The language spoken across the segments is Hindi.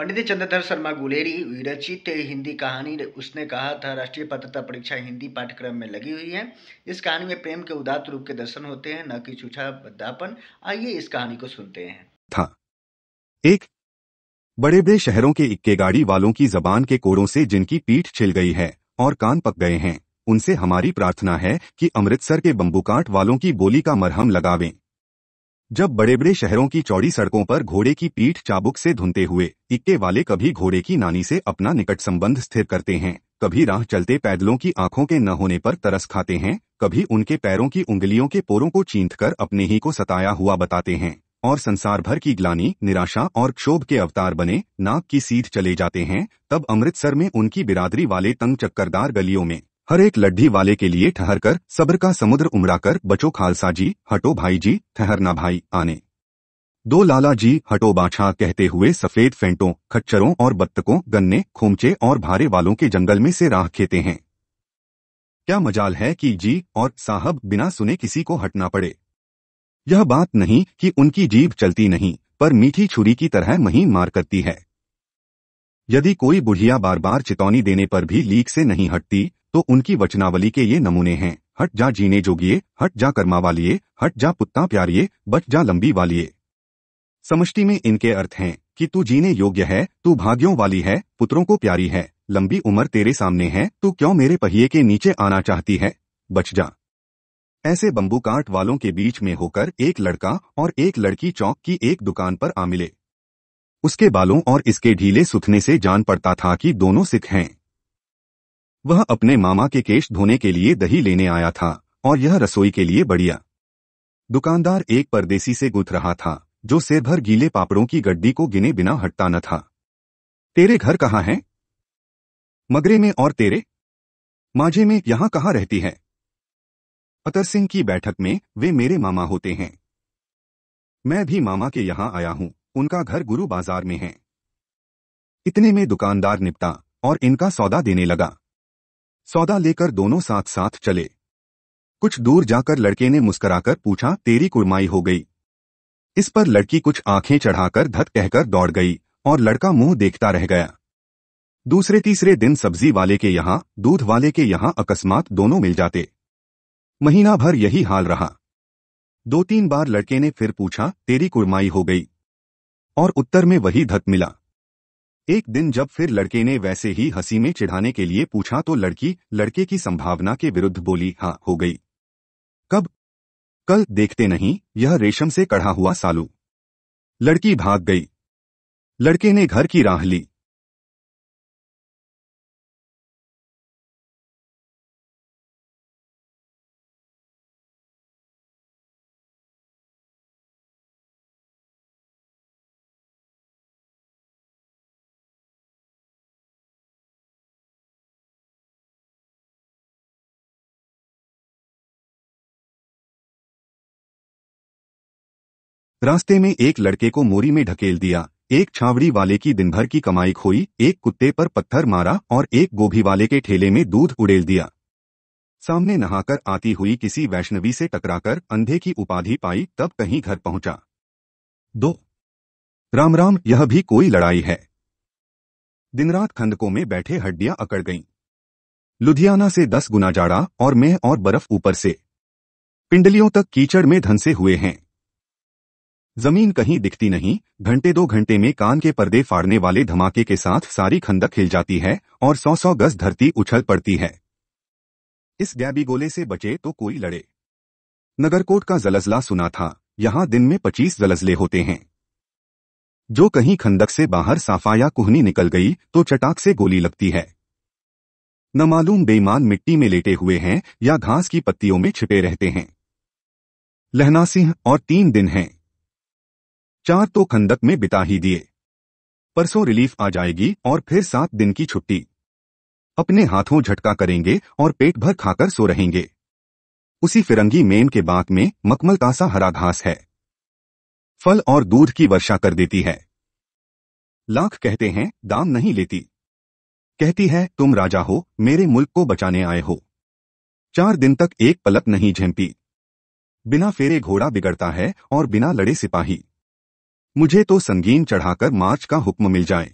पंडित चंद्रधर शर्मा गुलेरी विरचित हिंदी कहानी उसने कहा था राष्ट्रीय पात्रता परीक्षा हिंदी पाठ्यक्रम में लगी हुई है। इस कहानी में प्रेम के उदात्त रूप के दर्शन होते हैं, न कि छूछा बद्दापन। आइए इस कहानी को सुनते हैं। था एक बड़े बड़े शहरों के इक्के गाड़ी वालों की जबान के कोड़ों से जिनकी पीठ छिल गई है और कान पक गए हैं, उनसे हमारी प्रार्थना है कि अमृतसर के बम्बूकाट वालों की बोली का मरहम लगावें। जब बड़े बड़े शहरों की चौड़ी सड़कों पर घोड़े की पीठ चाबुक से धुनते हुए इक्के वाले कभी घोड़े की नानी से अपना निकट संबंध स्थिर करते हैं, कभी राह चलते पैदलों की आंखों के न होने पर तरस खाते हैं, कभी उनके पैरों की उंगलियों के पोरों को चींथकर अपने ही को सताया हुआ बताते हैं और संसार भर की ग्लानि, निराशा और क्षोभ के अवतार बने नाक की सीध चले जाते हैं, तब अमृतसर में उनकी बिरादरी वाले तंग चक्करदार गलियों में हर एक लड्ढी वाले के लिए ठहर कर सब्र का समुद्र उमड़ाकर बचो खालसा जी, हटो भाई जी, ठहरना भाई आने दो लाला जी, हटो बाछा कहते हुए सफेद फेंटों, खच्चरों और बत्तकों, गन्ने, खोमचे और भारे वालों के जंगल में से राह खेते हैं। क्या मजाल है कि जी और साहब बिना सुने किसी को हटना पड़े। यह बात नहीं कि उनकी जीभ चलती नहीं, पर मीठी छुरी की तरह महीन मार करती है। यदि कोई बुढ़िया बार बार चेतावनी देने पर भी लीक से नहीं हटती, तो उनकी वचनावली के ये नमूने हैं: हट जा जीने जोगिए, हट जा कर्मा वालिए, हट जा पुत्ता प्यारिए, बच जा लंबी वालिए। समष्टि में इनके अर्थ हैं कि तू जीने योग्य है, तू भाग्यों वाली है, पुत्रों को प्यारी है, लंबी उम्र तेरे सामने है, तू क्यों मेरे पहिए के नीचे आना चाहती है, बच जा। ऐसे बम्बूकाट वालों के बीच में होकर एक लड़का और एक लड़की चौक की एक दुकान पर आ मिले। उसके बालों और इसके ढीले सुथने से जान पड़ता था कि दोनों सिख हैं। वह अपने मामा के केश धोने के लिए दही लेने आया था और यह रसोई के लिए बढ़िया। दुकानदार एक परदेसी से गुथ रहा था जो सिर भर गीले पापड़ों की गड्डी को गिने बिना हटता न था। तेरे घर कहाँ है? मगरे में। और तेरे माझे में यहाँ कहाँ रहती है? अतर सिंह की बैठक में वे मेरे मामा होते हैं। मैं भी मामा के यहाँ आया हूँ, उनका घर गुरु बाजार में है। इतने में दुकानदार निपटा और इनका सौदा देने लगा। सौदा लेकर दोनों साथ साथ चले। कुछ दूर जाकर लड़के ने मुस्कुराकर पूछा, तेरी कुड़माई हो गई? इस पर लड़की कुछ आंखें चढ़ाकर धत कहकर दौड़ गई और लड़का मुंह देखता रह गया। दूसरे तीसरे दिन सब्जी वाले के यहाँ, दूध वाले के यहाँ अकस्मात दोनों मिल जाते। महीना भर यही हाल रहा। 2-3 बार लड़के ने फिर पूछा, तेरी कुड़माई हो गई? और उत्तर में वही धत मिला। एक दिन जब फिर लड़के ने वैसे ही हंसी में चिढ़ाने के लिए पूछा तो लड़की लड़के की संभावना के विरुद्ध बोली, हाँ हो गई। कब? कल देखते नहीं, यह रेशम से कढ़ा हुआ सालू। लड़की भाग गई। लड़के ने घर की राह ली। रास्ते में एक लड़के को मोरी में ढकेल दिया, एक छावड़ी वाले की दिन भर की कमाई खोई, एक कुत्ते पर पत्थर मारा और एक गोभी वाले के ठेले में दूध उड़ेल दिया। सामने नहाकर आती हुई किसी वैष्णवी से टकराकर अंधे की उपाधि पाई, तब कहीं घर पहुंचा। 2 राम राम, यह भी कोई लड़ाई है। दिन रात खंदकों में बैठे हड्डियां अकड़ गईं। लुधियाना से 10 गुना जाड़ा और मेह और बर्फ ऊपर से पिंडलियों तक कीचड़ में धंसे हुए हैं। जमीन कहीं दिखती नहीं। घंटे 2 घंटे में कान के पर्दे फाड़ने वाले धमाके के साथ सारी खंदक हिल जाती है और 100-100 गज धरती उछल पड़ती है। इस गैबीगोले से बचे तो कोई लड़े। नगरकोट का जलजला सुना था, यहां दिन में 25 जलजले होते हैं। जो कहीं खंदक से बाहर साफा या कुहनी निकल गई तो चटाक से गोली लगती है। न मालूम बेईमान मिट्टी में लेटे हुए हैं या घास की पत्तियों में छिपे रहते हैं। लहना सिंह और 3 दिन हैं। 4 तो खंदक में बिता ही दिए। परसों रिलीफ आ जाएगी और फिर 7 दिन की छुट्टी। अपने हाथों झटका करेंगे और पेट भर खाकर सो रहेंगे। उसी फिरंगी मेम के बाग में मखमल का सा हरा घास है। फल और दूध की वर्षा कर देती है। लाख कहते हैं, दाम नहीं लेती। कहती है, तुम राजा हो, मेरे मुल्क को बचाने आए हो। 4 दिन तक एक पलक नहीं झेंपी। बिना फेरे घोड़ा बिगड़ता है और बिना लड़े सिपाही। मुझे तो संगीन चढ़ाकर मार्च का हुक्म मिल जाए।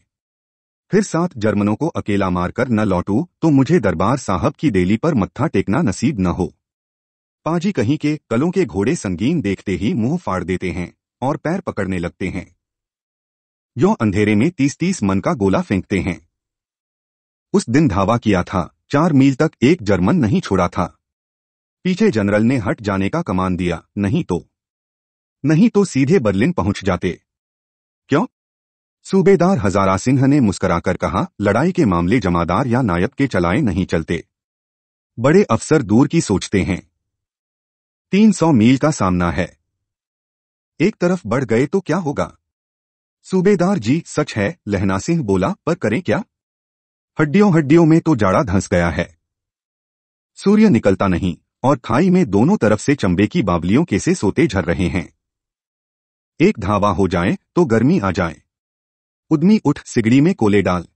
फिर 7 जर्मनों को अकेला मारकर न लौटूं तो मुझे दरबार साहब की देली पर मत्था टेकना नसीब न हो। पाजी कहीं के कलों के घोड़े संगीन देखते ही मुंह फाड़ देते हैं और पैर पकड़ने लगते हैं। यो अंधेरे में 30-30 मन का गोला फेंकते हैं। उस दिन धावा किया था, 4 मील तक एक जर्मन नहीं छोड़ा था। पीछे जनरल ने हट जाने का कमान दिया, नहीं तो सीधे बर्लिन पहुंच जाते। क्यों? सूबेदार हजारा सिंह ने मुस्कुराकर कहा, लड़ाई के मामले जमादार या नायब के चलाए नहीं चलते, बड़े अफसर दूर की सोचते हैं। 300 मील का सामना है, एक तरफ बढ़ गए तो क्या होगा? सूबेदार जी सच है, लहना सिंह बोला, पर करें क्या? हड्डियों में तो जाड़ा धंस गया है। सूर्य निकलता नहीं और खाई में दोनों तरफ से चंबे की बावलियों के से सोते झर रहे हैं। एक धावा हो जाए तो गर्मी आ जाए। उद्मी उठ, सिगड़ी में कोले डाल।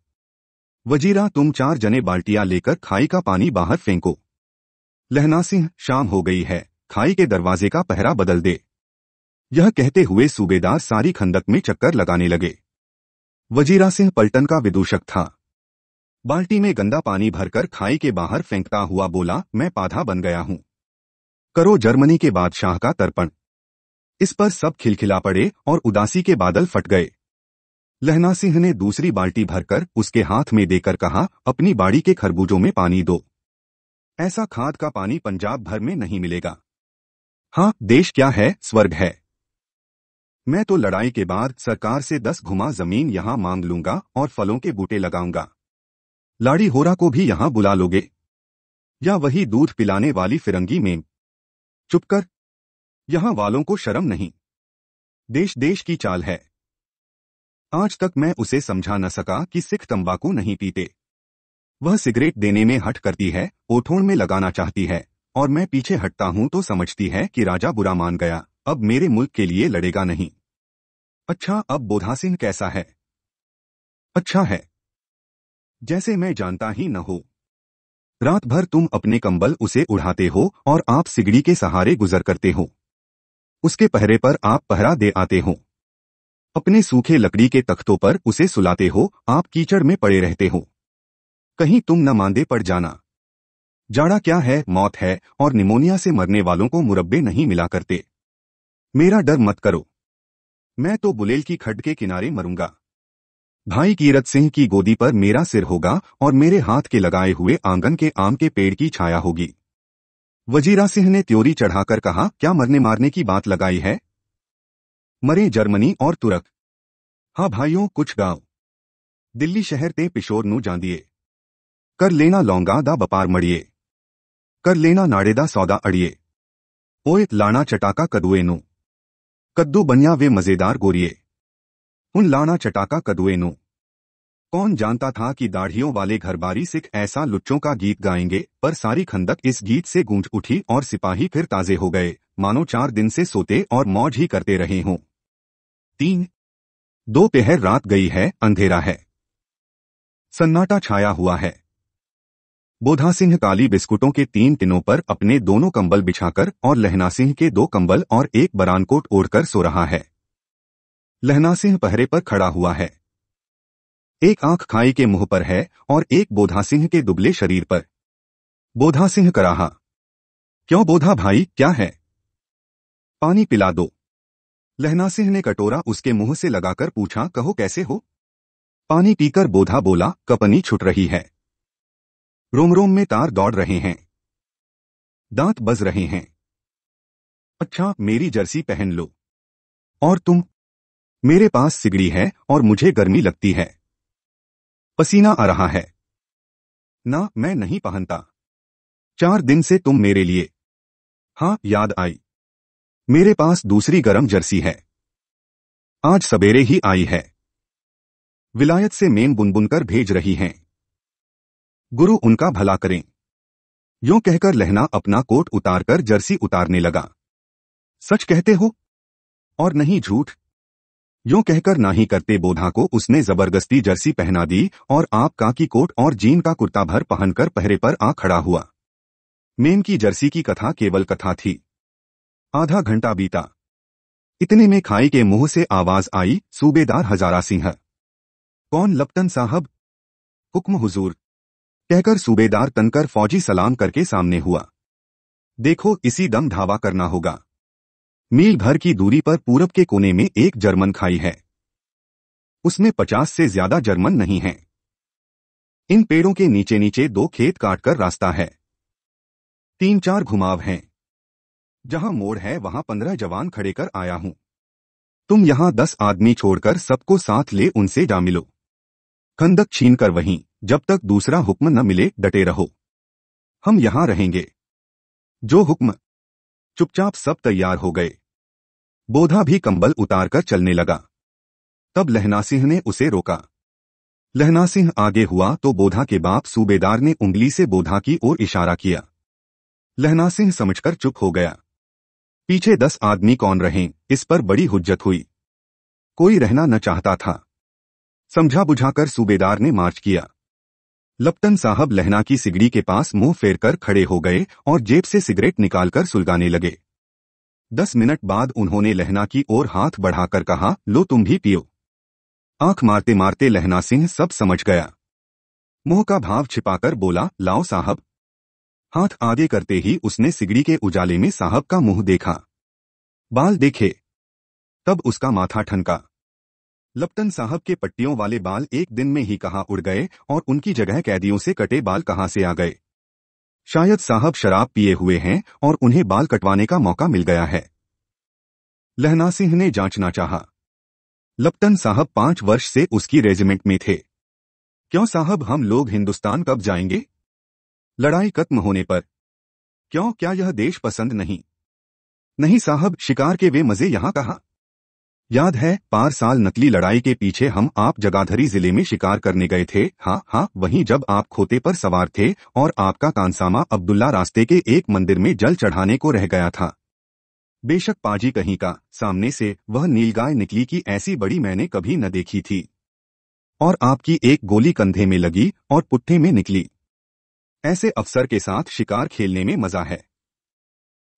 वजीरा तुम 4 जने बाल्टियां लेकर खाई का पानी बाहर फेंको। लहना सिंह शाम हो गई है, खाई के दरवाजे का पहरा बदल दे। यह कहते हुए सूबेदार सारी खंदक में चक्कर लगाने लगे। वजीरा सिंह पलटन का विदूषक था। बाल्टी में गंदा पानी भरकर खाई के बाहर फेंकता हुआ बोला, मैं पाधा बन गया हूं। करो जर्मनी के बादशाह का तर्पण। इस पर सब खिलखिला पड़े और उदासी के बादल फट गए। लहना सिंह ने दूसरी बाल्टी भरकर उसके हाथ में देकर कहा, अपनी बाड़ी के खरबूजों में पानी दो। ऐसा खाद का पानी पंजाब भर में नहीं मिलेगा। हाँ, देश क्या है, स्वर्ग है। मैं तो लड़ाई के बाद सरकार से 10 घुमा जमीन यहां मांग लूंगा और फलों के बूटे लगाऊंगा। लाड़ी होरा को भी यहां बुला लोगे? या वही दूध पिलाने वाली फिरंगी में? चुप कर, यहां वालों को शर्म नहीं। देश देश की चाल है। आज तक मैं उसे समझा न सका कि सिख तंबाकू नहीं पीते। वह सिगरेट देने में हठ करती है, ओठों में लगाना चाहती है, और मैं पीछे हटता हूं तो समझती है कि राजा बुरा मान गया, अब मेरे मुल्क के लिए लड़ेगा नहीं। अच्छा, अब बोधा सिंह कैसा है? अच्छा है, जैसे मैं जानता ही न हो। रात भर तुम अपने कंबल उसे उड़ाते हो और आप सिगड़ी के सहारे गुजर करते हो। उसके पहरे पर आप पहरा दे आते हो। अपने सूखे लकड़ी के तख्तों पर उसे सुलाते हो, आप कीचड़ में पड़े रहते हो। कहीं तुम न मांदे पड़ जाना। जाड़ा क्या है, मौत है, और निमोनिया से मरने वालों को मुरब्बे नहीं मिला करते। मेरा डर मत करो, मैं तो बुलेल की खड्ड के किनारे मरूंगा। भाई कीरत सिंह की गोदी पर मेरा सिर होगा और मेरे हाथ के लगाए हुए आंगन के आम के पेड़ की छाया होगी। वजीरा सिंह ने त्योरी चढ़ाकर कहा, क्या मरने मारने की बात लगाई है? मरे जर्मनी और तुरक। हाँ भाइयों, कुछ गांव दिल्ली शहर ते पिशोर नू जांदिए। कर लेना लौंगा दा बपार मड़िए। कर लेना नाड़े दा सौदा अड़िए। ओए लाना चटाका कदुए नू। कद्दू बनिया वे मजेदार गोरिए। उन लाना चटाका कदुए नू। कौन जानता था कि दाढ़ियों वाले घरबारी सिख ऐसा लुच्चों का गीत गाएंगे, पर सारी खंदक इस गीत से गूंज उठी और सिपाही फिर ताजे हो गए, मानो 4 दिन से सोते और मौज ही करते रहे हों। 3 दोपहर रात गई है, अंधेरा है, सन्नाटा छाया हुआ है। बोधा सिंह काली बिस्कुटों के 3 टिनों पर अपने दोनों कंबल बिछाकर और लहना सिंह के 2 कंबल और एक बरानकोट ओढ़कर सो रहा है। लहना सिंह पहरे पर खड़ा हुआ है। एक आंख खाई के मुंह पर है और एक बोधा सिंह के दुबले शरीर पर। बोधा सिंह कराहा, क्यों बोधा भाई, क्या है? पानी पिला दो। लहना सिंह ने कटोरा उसके मुंह से लगाकर पूछा, कहो कैसे हो? पानी पीकर बोधा बोला, कपनी छुट रही है, रोम रोम में तार दौड़ रहे हैं, दांत बज रहे हैं। अच्छा, मेरी जर्सी पहन लो। और तुम? मेरे पास सिगड़ी है और मुझे गर्मी लगती है, पसीना आ रहा है। ना, मैं नहीं पहनता। 4 दिन से तुम मेरे लिए। हाँ, याद आई, मेरे पास दूसरी गरम जर्सी है, आज सवेरे ही आई है। विलायत से मेम बुनबुन कर भेज रही हैं। गुरु उनका भला करें। यों कहकर लहना अपना कोट उतारकर जर्सी उतारने लगा। सच कहते हो? और नहीं झूठ? यों कहकर नाही करते बोधा को उसने जबरदस्ती जर्सी पहना दी और आप काकी कोट और जीन का कुर्ता भर पहनकर पहरे पर आ खड़ा हुआ। मेम की जर्सी की कथा केवल कथा थी। आधा घंटा बीता। इतने में खाई के मुंह से आवाज आई, सूबेदार हजारा सिंह। कौन लपटन साहब? हुक्म हुजूर, कहकर सूबेदार तनकर फौजी सलाम करके सामने हुआ। देखो, इसी दम धावा करना होगा। मील भर की दूरी पर पूरब के कोने में एक जर्मन खाई है। उसमें 50 से ज्यादा जर्मन नहीं हैं। इन पेड़ों के नीचे नीचे 2 खेत काटकर रास्ता है। 3-4 घुमाव हैं। जहां मोड़ है वहां 15 जवान खड़े कर आया हूं। तुम यहां 10 आदमी छोड़कर सबको साथ ले उनसे जा मिलो। खंदक छीन कर वहीं, जब तक दूसरा हुक्म न मिले डटे रहो। हम यहां रहेंगे। जो हुक्म। चुपचाप सब तैयार हो गए। बोधा भी कंबल उतारकर चलने लगा। तब लहना सिंह ने उसे रोका। लहना सिंह आगे हुआ तो बोधा के बाप सूबेदार ने उंगली से बोधा की ओर इशारा किया। लहना सिंह समझकर चुप हो गया। पीछे 10 आदमी कौन रहें, इस पर बड़ी हुज्जत हुई। कोई रहना न चाहता था। समझा बुझाकर सूबेदार ने मार्च किया। लपटन साहब लहना की सिगड़ी के पास मुंह फेरकर खड़े हो गए और जेब से सिगरेट निकालकर सुलगाने लगे। 10 मिनट बाद उन्होंने लहना की ओर हाथ बढ़ाकर कहा, लो तुम भी पियो। आंख मारते मारते लहना सिंह सब समझ गया। मोह का भाव छिपाकर बोला, लाओ साहब। हाथ आगे करते ही उसने सिगड़ी के उजाले में साहब का मुंह देखा। बाल देखे। तब उसका माथा ठनका। लपटन साहब के पट्टियों वाले बाल एक दिन में ही कहाँ उड़ गए और उनकी जगह कैदियों से कटे बाल कहाँ से आ गए। शायद साहब शराब पिए हुए हैं और उन्हें बाल कटवाने का मौका मिल गया है। लहना सिंह ने जांचना चाहा। लपटन साहब 5 वर्ष से उसकी रेजिमेंट में थे। क्यों साहब, हम लोग हिंदुस्तान कब जाएंगे? लड़ाई खत्म होने पर। क्यों, क्या यह देश पसंद नहीं? नहीं साहब, शिकार के वे मजे यहां कहाँ। याद है, पार साल नकली लड़ाई के पीछे हम आप जगाधरी जिले में शिकार करने गए थे। हाँ, वहीं जब आप खोते पर सवार थे और आपका कांसामा अब्दुल्ला रास्ते के एक मंदिर में जल चढ़ाने को रह गया था। बेशक पाजी कहीं का, सामने से वह नीलगाय निकली कि ऐसी बड़ी मैंने कभी न देखी थी। और आपकी एक गोली कंधे में लगी और पुट्ठे में निकली। ऐसे अफसर के साथ शिकार खेलने में मजा है।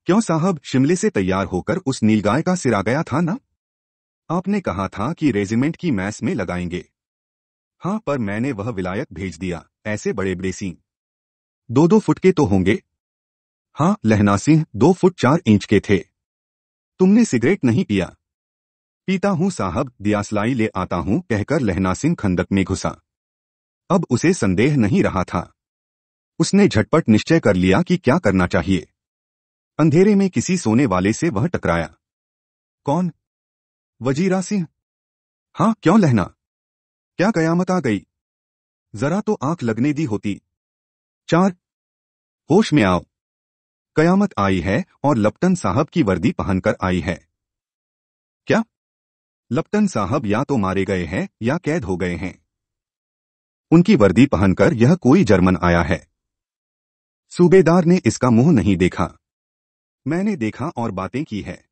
क्यों साहब, शिमले से तैयार होकर उस नीलगाय का सिर आ गया था ना? आपने कहा था कि रेजिमेंट की मैस में लगाएंगे। हाँ, पर मैंने वह विलायत भेज दिया। ऐसे बड़े बड़े सींग 2-2 फुट के तो होंगे। हाँ, लहना सिंह 2 फुट 4 इंच के थे। तुमने सिगरेट नहीं पिया? पीता हूं साहब, दियासलाई ले आता हूं, कहकर लहना सिंह खंदक में घुसा। अब उसे संदेह नहीं रहा था। उसने झटपट निश्चय कर लिया कि क्या करना चाहिए। अंधेरे में किसी सोने वाले से वह टकराया। कौन? वजीरा सिंह। हाँ, क्यों लहना, क्या कयामत आ गई? जरा तो आंख लगने दी होती। 4 होश में आओ। कयामत आई है और लपटन साहब की वर्दी पहनकर आई है। क्या? लपटन साहब या तो मारे गए हैं या कैद हो गए हैं। उनकी वर्दी पहनकर यह कोई जर्मन आया है। सूबेदार ने इसका मुंह नहीं देखा। मैंने देखा और बातें की है।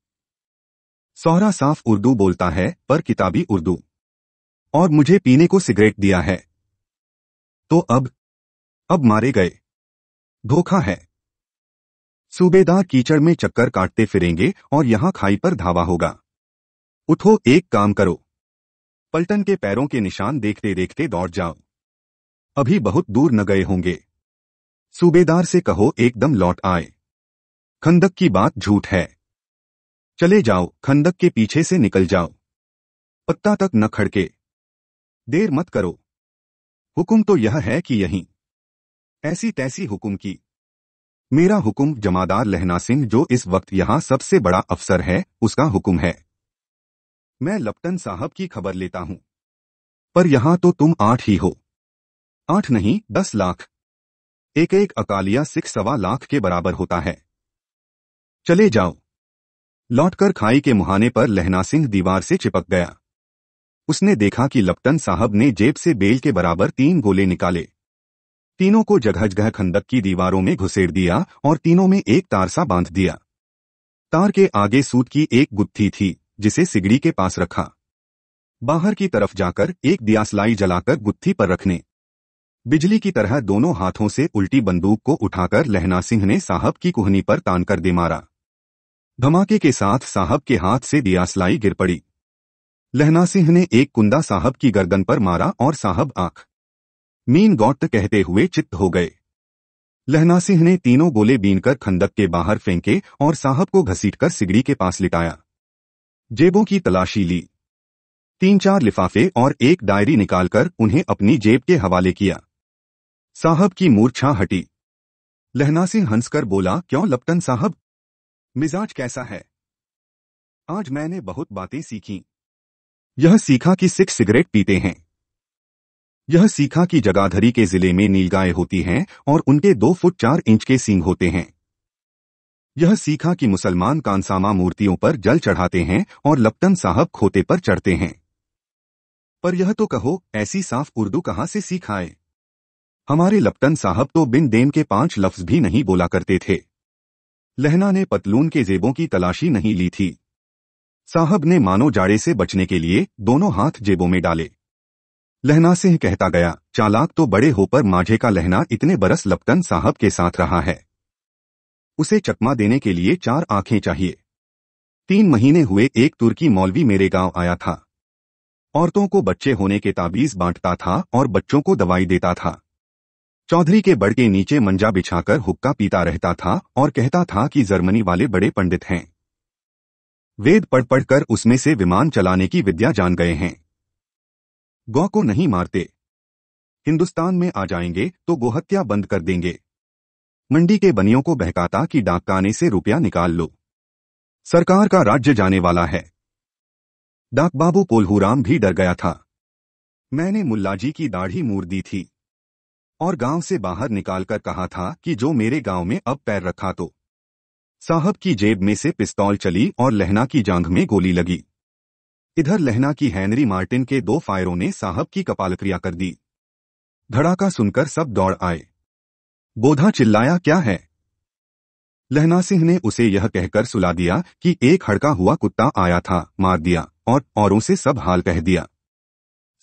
सोहरा साफ उर्दू बोलता है, पर किताबी उर्दू। और मुझे पीने को सिगरेट दिया है। तो अब मारे गए। धोखा है। सूबेदार कीचड़ में चक्कर काटते फिरेंगे और यहां खाई पर धावा होगा। उठो, एक काम करो। पलटन के पैरों के निशान देखते देखते दौड़ जाओ। अभी बहुत दूर न गए होंगे। सूबेदार से कहो एकदम लौट आए। खंदक की बात झूठ है। चले जाओ, खंदक के पीछे से निकल जाओ। पत्ता तक न खड़के। देर मत करो। हुक्म तो यह है कि यहीं। ऐसी तैसी हुक्म की। मेरा हुक्म जमादार लहना सिंह, जो इस वक्त यहां सबसे बड़ा अफसर है, उसका हुक्म है। मैं लपटन साहब की खबर लेता हूं। पर यहां तो तुम 8 ही हो। 8 नहीं, 10 लाख। एक अकालिया सिख 1.25 लाख के बराबर होता है। चले जाओ। लौटकर खाई के मुहाने पर लहना सिंह दीवार से चिपक गया। उसने देखा कि लपटन साहब ने जेब से बेल के बराबर 3 गोले निकाले। तीनों को जगह जगह खंदक की दीवारों में घुसेड़ दिया और तीनों में एक तार सा बांध दिया। तार के आगे सूत की एक गुत्थी थी, जिसे सिगड़ी के पास रखा। बाहर की तरफ जाकर एक दियासलाई जलाकर गुत्थी पर रखने। बिजली की तरह दोनों हाथों से उल्टी बंदूक को उठाकर लहना सिंह ने साहब की कुहनी पर तान कर दे मारा। धमाके के साथ साहब के हाथ से दियासलाई गिर पड़ी। लहना सिंह ने एक कुंदा साहब की गर्दन पर मारा और साहब आंख मीन गॉट कहते हुए चित्त हो गए। लहना सिंह ने तीनों गोले बीनकर खंदक के बाहर फेंके और साहब को घसीटकर सिगड़ी के पास लिटाया। जेबों की तलाशी ली। 3-4 लिफाफे और एक डायरी निकालकर उन्हें अपनी जेब के हवाले किया। साहब की मूर्छा हटी। लहना सिंह हंसकर बोला, क्यों लपटन साहब, मिजाज कैसा है? आज मैंने बहुत बातें सीखी। यह सीखा कि सिख सिगरेट पीते हैं। यह सीखा कि जगाधरी के जिले में नीलगाय होती हैं और उनके 2 फुट 4 इंच के सींग होते हैं। यह सीखा कि मुसलमान कांसामा मूर्तियों पर जल चढ़ाते हैं और लपटन साहब खोते पर चढ़ते हैं। पर यह तो कहो, ऐसी साफ उर्दू कहाँ से सीख आए? हमारे लपटन साहब तो बिन देम के 5 लफ्ज भी नहीं बोला करते थे। लहना ने पतलून के जेबों की तलाशी नहीं ली थी। साहब ने मानो जाड़े से बचने के लिए दोनों हाथ जेबों में डाले। लहना सिंह कहता गया, चालाक तो बड़े होकर माझे का लहना इतने बरस लपटन साहब के साथ रहा है। उसे चकमा देने के लिए 4 आंखें चाहिए। 3 महीने हुए एक तुर्की मौलवी मेरे गांव आया था। औरतों को बच्चे होने के ताबीज बांटता था और बच्चों को दवाई देता था। चौधरी के बड़ के नीचे मंजा बिछाकर हुक्का पीता रहता था और कहता था कि जर्मनी वाले बड़े पंडित हैं। वेद पढ़ पढ़कर उसमें से विमान चलाने की विद्या जान गए हैं। गौ को नहीं मारते। हिंदुस्तान में आ जाएंगे तो गोहत्या बंद कर देंगे। मंडी के बनियों को बहकाता कि डाकखाने से रुपया निकाल लो। सरकार का राज्य जाने वाला है। डाकबाबू कोल्हूराम भी डर गया था। मैंने मुल्लाजी की दाढ़ी मूर दी थी और गांव से बाहर निकालकर कहा था कि जो मेरे गांव में अब पैर रखा तो। साहब की जेब में से पिस्तौल चली और लहना की जांघ में गोली लगी। इधर लहना की हेनरी मार्टिन के 2 फायरों ने साहब की कपालक्रिया कर दी। धड़ाका सुनकर सब दौड़ आए। बोधा चिल्लाया, क्या है? लहना सिंह ने उसे यह कहकर सुला दिया कि एक हड़का हुआ कुत्ता आया था, मार दिया और औरों से सब हाल कह दिया।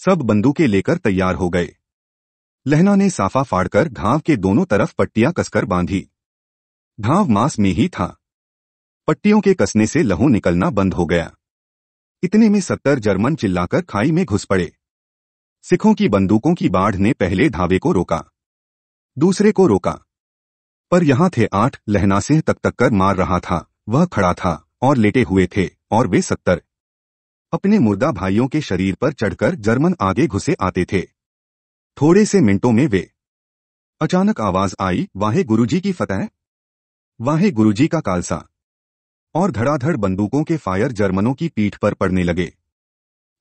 सब बंदूकें लेकर तैयार हो गए। लहना ने साफा फाड़कर घाव के दोनों तरफ पट्टियां कसकर बांधी। घाव मांस में ही था। पट्टियों के कसने से लहू निकलना बंद हो गया। इतने में 70 जर्मन चिल्लाकर खाई में घुस पड़े। सिखों की बंदूकों की बाढ़ ने पहले धावे को रोका, दूसरे को रोका, पर यहां थे 8। लहना सिंह तक कर मार रहा था। वह खड़ा था और लेटे हुए थे और वे 70 अपने मुर्दा भाइयों के शरीर पर चढ़कर जर्मन आगे घुसे आते थे। थोड़े से मिनटों में वे अचानक आवाज आई, वाहे गुरुजी की फतह, वाहे गुरुजी का खालसा। और धड़ाधड़ बंदूकों के फायर जर्मनों की पीठ पर पड़ने लगे।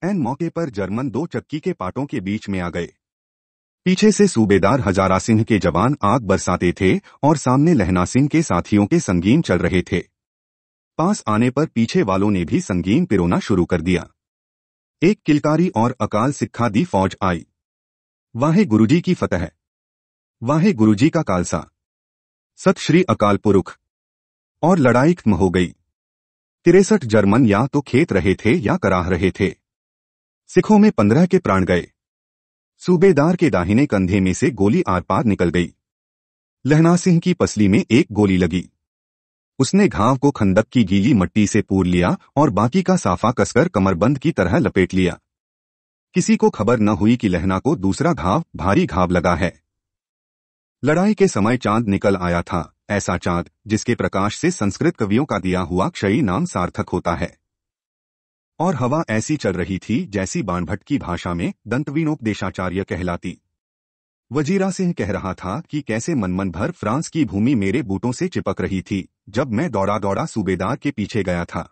ऐन मौके पर जर्मन 2 चक्की के पाटों के बीच में आ गए। पीछे से सूबेदार हजारा सिंह के जवान आग बरसाते थे और सामने लहना सिंह के साथियों के संगीन चल रहे थे। पास आने पर पीछे वालों ने भी संगीन पिरोना शुरू कर दिया। एक किलकारी और अकाल सिक्खा दी फौज आई। वाहे गुरुजी की फतह, वाहे गुरुजी का खालसा, सत श्री अकाल पुरुष। और लड़ाई खत्म हो गई। 63 जर्मन या तो खेत रहे थे या कराह रहे थे। सिखों में 15 के प्राण गए। सूबेदार के दाहिने कंधे में से गोली आर पार निकल गई। लहना सिंह की पसली में एक गोली लगी। उसने घाव को खंदक की गीली मट्टी से पूर लिया और बाकी का साफा कसकर कमरबंद की तरह लपेट लिया। किसी को खबर न हुई कि लहना को दूसरा घाव, भारी घाव लगा है। लड़ाई के समय चांद निकल आया था, ऐसा चांद जिसके प्रकाश से संस्कृत कवियों का दिया हुआ क्षयी नाम सार्थक होता है। और हवा ऐसी चल रही थी जैसी बाणभट्ट की भाषा में दंतवीनोपदेशाचार्य कहलाती। वजीरा सिंह कह रहा था कि कैसे मनमन भर फ्रांस की भूमि मेरे बूटों से चिपक रही थी जब मैं दौड़ा दौड़ा सूबेदार के पीछे गया था।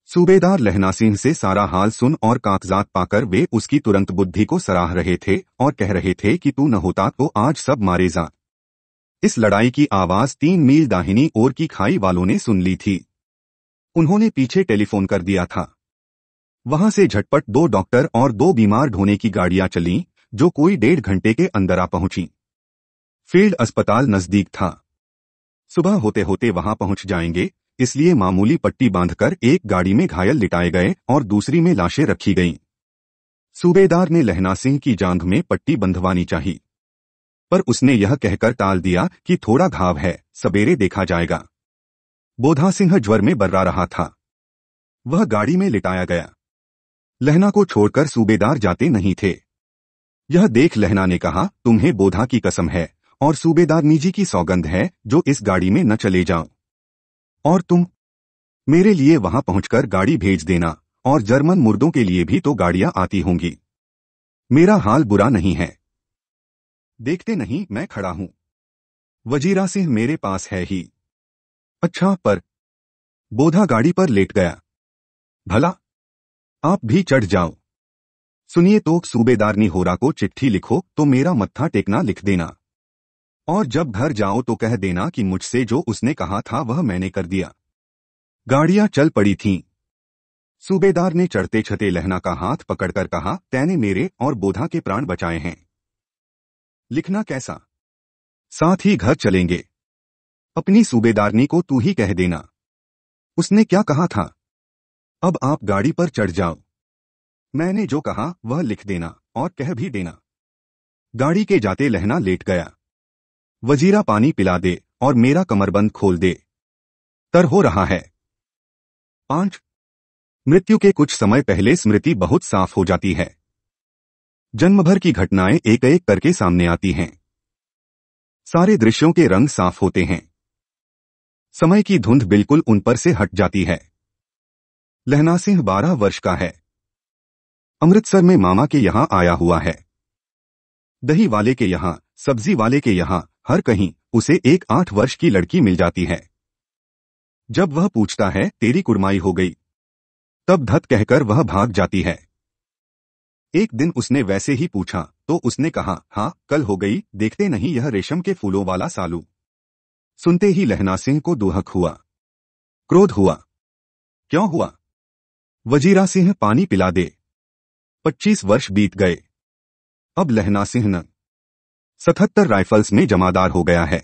सूबेदार लहना सिंह से सारा हाल सुन और कागजात पाकर वे उसकी तुरंत बुद्धि को सराह रहे थे और कह रहे थे कि तू न होता तो आज सब मारे जा। इस लड़ाई की आवाज 3 मील दाहिनी ओर की खाई वालों ने सुन ली थी। उन्होंने पीछे टेलीफोन कर दिया था। वहां से झटपट 2 डॉक्टर और 2 बीमार ढोने की गाड़ियां चलीं, जो कोई 1.5 घंटे के अंदर आ पहुंची। फील्ड अस्पताल नजदीक था। सुबह होते होते वहां पहुंच जाएंगे, इसलिए मामूली पट्टी बांधकर एक गाड़ी में घायल लिटाए गए और दूसरी में लाशें रखी गईं। सूबेदार ने लहना सिंह की जांघ में पट्टी बंधवानी चाहिए, पर उसने यह कहकर टाल दिया कि थोड़ा घाव है, सवेरे देखा जाएगा। बोधा सिंह ज्वर में बर्रा रहा था। वह गाड़ी में लिटाया गया। लहना को छोड़कर सूबेदार जाते नहीं थे। यह देख लहना ने कहा, तुम्हें बोधा की कसम है और सूबेदारनी जी की सौगंध है जो इस गाड़ी में न चले जाओ। और तुम मेरे लिए वहां पहुंचकर गाड़ी भेज देना, और जर्मन मुर्दों के लिए भी तो गाड़ियां आती होंगी। मेरा हाल बुरा नहीं है। देखते नहीं मैं खड़ा हूं। वजीरा सिंह मेरे पास है ही। अच्छा, पर बोधा गाड़ी पर लेट गया। भला आप भी चढ़ जाओ। सुनिए तो, सूबेदारनी होरा को चिट्ठी लिखो तो मेरा मत्था टेकना लिख देना, और जब घर जाओ तो कह देना कि मुझसे जो उसने कहा था वह मैंने कर दिया। गाड़ियां चल पड़ी थीं। सूबेदार ने चढ़ते छते लहना का हाथ पकड़कर कहा, तैने मेरे और बोधा के प्राण बचाए हैं। लिखना कैसा? साथ ही घर चलेंगे। अपनी सूबेदारनी को तू ही कह देना। उसने क्या कहा था? अब आप गाड़ी पर चढ़ जाओ। मैंने जो कहा वह लिख देना और कह भी देना। गाड़ी के जाते लहना लेट गया। वजीरा पानी पिला दे और मेरा कमरबंद खोल दे। तर हो रहा है। 5 मृत्यु के कुछ समय पहले स्मृति बहुत साफ हो जाती है। जन्म भर की घटनाएं एक एक करके सामने आती हैं। सारे दृश्यों के रंग साफ होते हैं। समय की धुंध बिल्कुल उन पर से हट जाती है। लहना सिंह 12 वर्ष का है। अमृतसर में मामा के यहां आया हुआ है। दही वाले के यहां, सब्जी वाले के यहां, हर कहीं उसे एक 8 वर्ष की लड़की मिल जाती है। जब वह पूछता है तेरी कुड़माई हो गई, तब धत कहकर वह भाग जाती है। एक दिन उसने वैसे ही पूछा तो उसने कहा, हाँ कल हो गई, देखते नहीं यह रेशम के फूलों वाला सालू। सुनते ही लहना सिंह को दुहक हुआ, क्रोध हुआ। क्यों हुआ? वजीरा सिंह पानी पिला दे। 25 वर्ष बीत गए। अब लहना सिंह न 77 राइफल्स में जमादार हो गया है।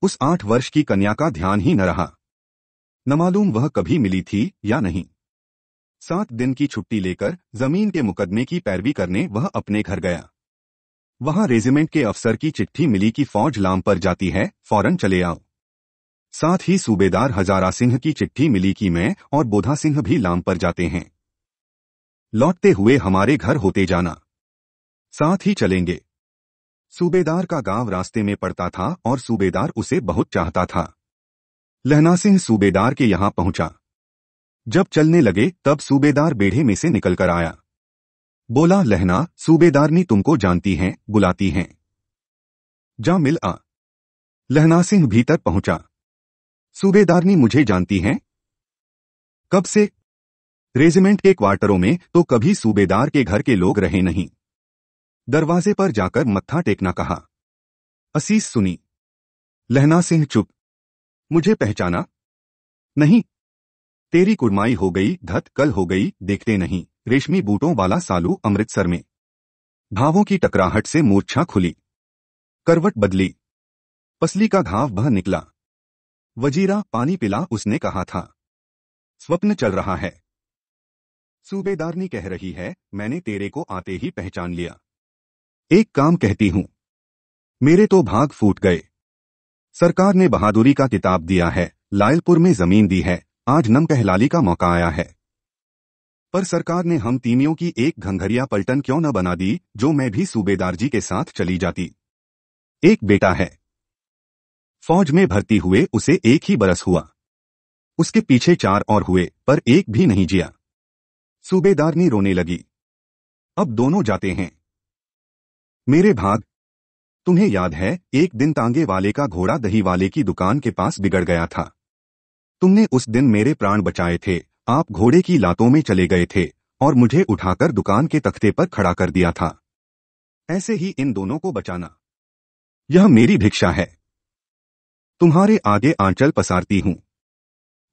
उस 8 वर्ष की कन्या का ध्यान ही न रहा। न मालूम वह कभी मिली थी या नहीं। 7 दिन की छुट्टी लेकर जमीन के मुकदमे की पैरवी करने वह अपने घर गया। वहां रेजिमेंट के अफसर की चिट्ठी मिली कि फौज लाम पर जाती है, फौरन चले आओ। साथ ही सूबेदार हजारा सिंह की चिट्ठी मिली कि मैं और बोधा सिंह भी लाम पर जाते हैं। लौटते हुए हमारे घर होते जाना, साथ ही चलेंगे। सूबेदार का गांव रास्ते में पड़ता था और सूबेदार उसे बहुत चाहता था। लहना सिंह सूबेदार के यहां पहुंचा। जब चलने लगे तब सूबेदार बेढ़े में से निकलकर आया। बोला, लहना, सूबेदारनी तुमको जानती हैं, बुलाती हैं। जा मिल आ। लहना सिंह भीतर पहुंचा। सूबेदारनी मुझे जानती हैं? कब से? रेजिमेंट के क्वार्टरों में तो कभी सूबेदार के घर के लोग रहे नहीं। दरवाजे पर जाकर मत्था टेकना कहा। असीस सुनी। लहना सिंह चुप। मुझे पहचाना नहीं? तेरी कुड़माई हो गई, धत कल हो गई, देखते नहीं, रेशमी बूटों वाला सालू अमृतसर में। भावों की टकराहट से मूर्छा खुली, करवट बदली, पसली का घाव बह निकला। वजीरा पानी पिला, उसने कहा था। स्वप्न चल रहा है। सूबेदारनी कह रही है, मैंने तेरे को आते ही पहचान लिया। एक काम कहती हूं, मेरे तो भाग फूट गए। सरकार ने बहादुरी का किताब दिया है, लायलपुर में जमीन दी है, आज नम कहलाली का मौका आया है। पर सरकार ने हम तीमियों की एक घंघरिया पलटन क्यों न बना दी, जो मैं भी सूबेदार जी के साथ चली जाती। एक बेटा है, फौज में भर्ती हुए उसे 1 ही बरस हुआ। उसके पीछे 4 और हुए, पर एक भी नहीं जिया। सूबेदारनी रोने लगी। अब दोनों जाते हैं। मेरे भाग। तुम्हें याद है, एक दिन तांगे वाले का घोड़ा दही वाले की दुकान के पास बिगड़ गया था। तुमने उस दिन मेरे प्राण बचाए थे। आप घोड़े की लातों में चले गए थे और मुझे उठाकर दुकान के तख्ते पर खड़ा कर दिया था। ऐसे ही इन दोनों को बचाना, यह मेरी भिक्षा है। तुम्हारे आगे आंचल पसारती हूं।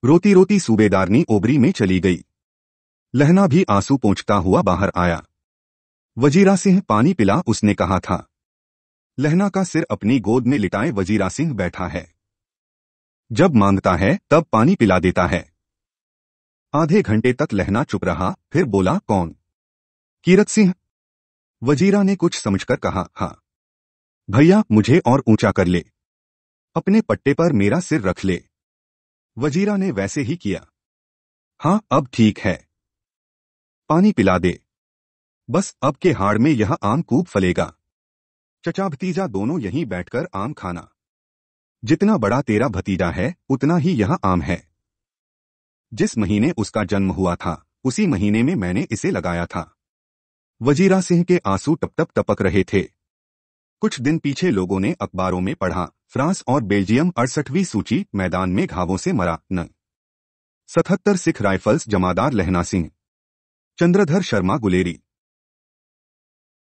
रोती रोती सूबेदारनी ओबरी में चली गई। लहना भी आंसू पोंछता हुआ बाहर आया। वजीरा सिंह पानी पिला, उसने कहा था। लहना का सिर अपनी गोद में लिटाए वजीरा सिंह बैठा है। जब मांगता है तब पानी पिला देता है। आधे घंटे तक लहना चुप रहा, फिर बोला, कौन? कीरत सिंह। वजीरा ने कुछ समझकर कहा, हाँ। भैया, मुझे और ऊंचा कर ले, अपने पट्टे पर मेरा सिर रख ले। वजीरा ने वैसे ही किया। हाँ, अब ठीक है। पानी पिला दे। बस अब के हाड़ में यह आम खूब फलेगा। चचा भतीजा दोनों यहीं बैठकर आम खाना। जितना बड़ा तेरा भतीजा है उतना ही यह आम है। जिस महीने उसका जन्म हुआ था उसी महीने में मैंने इसे लगाया था। वजीरा सिंह के आंसू टप टप टपक रहे थे। कुछ दिन पीछे लोगों ने अखबारों में पढ़ा, फ्रांस और बेल्जियम 68वीं सूची, मैदान में घावों से मरा न 77 सिख राइफल्स जमादार लहना सिंह। चंद्रधर शर्मा गुलेरी।